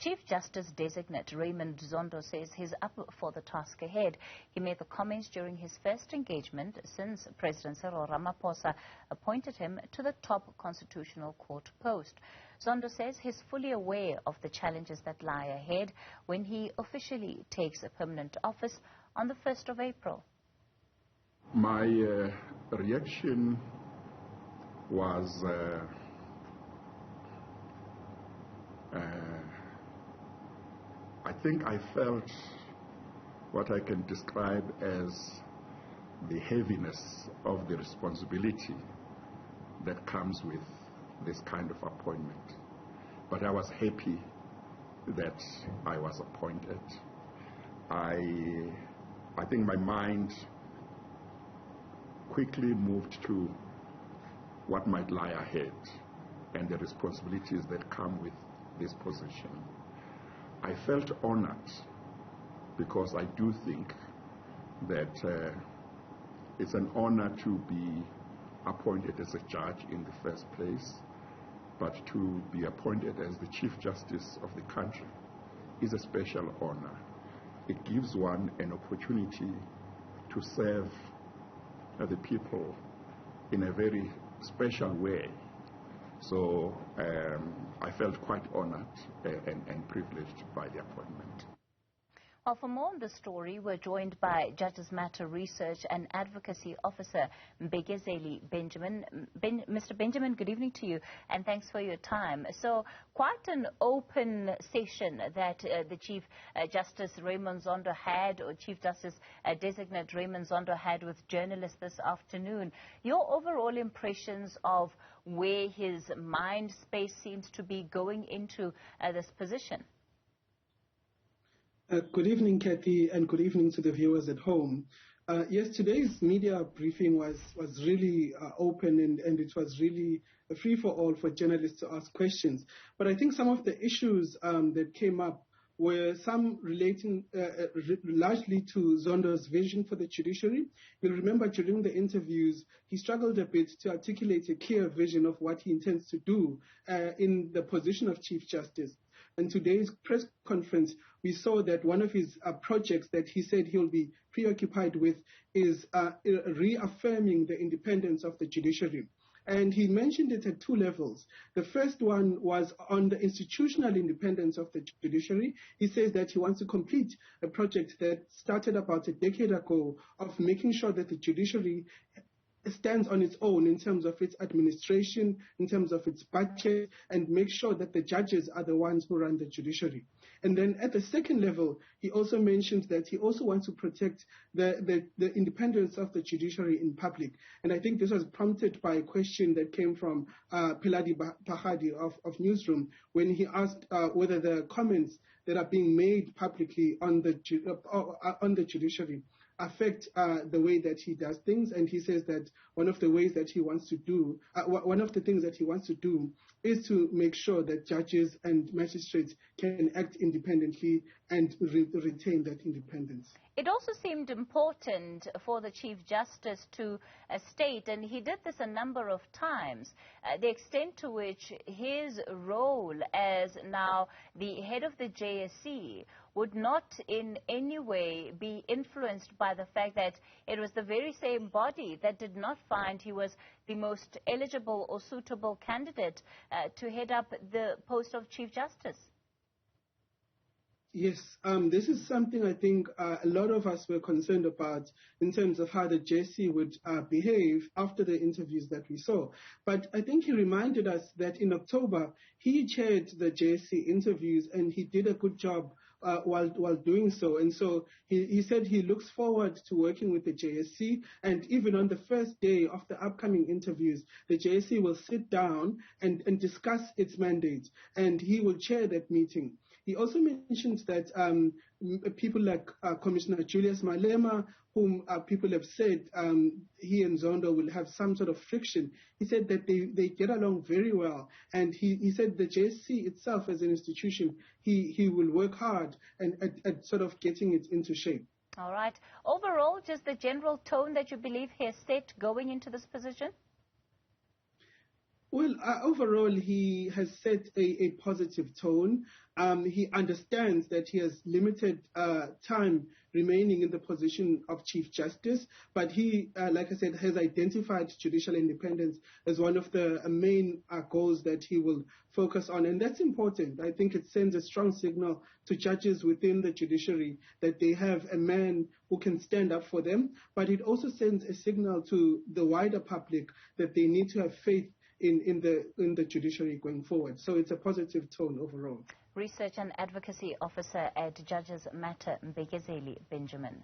Chief Justice Designate Raymond Zondo says he's up for the task ahead. He made the comments during his first engagement since President Cyril Ramaphosa appointed him to the top constitutional court post. Zondo says he's fully aware of the challenges that lie ahead when he officially takes a permanent office on the 1st of April. My reaction was I think I felt what I can describe as the heaviness of the responsibility that comes with this kind of appointment. But I was happy that I was appointed. I think my mind quickly moved to what might lie ahead and the responsibilities that come with this position. I felt honored because I do think that it's an honor to be appointed as a judge in the first place, but to be appointed as the Chief Justice of the country is a special honor. It gives one an opportunity to serve the people in a very special way. So I felt quite honored and privileged by the appointment. Well, for more on the story, we're joined by Judges Matter Research and Advocacy Officer Mbekezeli Benjamin. Mr. Benjamin, good evening to you, and thanks for your time. So, quite an open session that the Chief Justice Raymond Zondo had, or Chief Justice Designate Raymond Zondo had with journalists this afternoon. Your overall impressions of where his mind space seems to be going into this position? Good evening, Kathy, and good evening to the viewers at home. Yes, today's media briefing was really open and it was really a free-for-all for journalists to ask questions. But I think some of the issues that came up were some relating largely to Zondo's vision for the judiciary. You'll remember during the interviews, he struggled a bit to articulate a clear vision of what he intends to do in the position of Chief Justice. In today's press conference, we saw that one of his projects that he said he'll be preoccupied with is reaffirming the independence of the judiciary. And he mentioned it at two levels. The first one was on the institutional independence of the judiciary. He says that he wants to complete a project that started about a decade ago of making sure that the judiciary stands on its own in terms of its administration, in terms of its budget, and make sure that the judges are the ones who run the judiciary. And then at the second level, he also mentioned that he also wants to protect the independence of the judiciary in public. And I think this was prompted by a question that came from Peladi Bahadi of Newzroom when he asked whether the comments that are being made publicly on the judiciary affect the way that he does things. And he says that one of the things that he wants to do is to make sure that judges and magistrates can act independently and retain that independence. It also seemed important for the Chief Justice to state, and he did this a number of times, the extent to which his role as now the head of the JSC would not in any way be influenced by the fact that it was the very same body that did not find he was the most eligible or suitable candidate to head up the post of Chief Justice. Yes, this is something I think a lot of us were concerned about in terms of how the JSC would behave after the interviews that we saw. But I think he reminded us that in October, he chaired the JSC interviews and he did a good job while doing so. And so he said he looks forward to working with the JSC, and even on the first day of the upcoming interviews, the JSC will sit down and discuss its mandate, and he will chair that meeting. He also mentioned that people like Commissioner Julius Malema, whom people have said he and Zondo will have some sort of friction, he said that they get along very well. And he said the JSC itself as an institution, he will work hard at sort of getting it into shape. All right. Overall, just the general tone that you believe he has set going into this position? Well, overall, he has set a positive tone. He understands that he has limited time remaining in the position of Chief Justice, but he, like I said, has identified judicial independence as one of the main goals that he will focus on. And that's important. I think it sends a strong signal to judges within the judiciary that they have a man who can stand up for them, but it also sends a signal to the wider public that they need to have faith in the judiciary going forward. So it's a positive tone overall. Research and Advocacy Officer at Judges Matter, Mbekezeli Benjamin.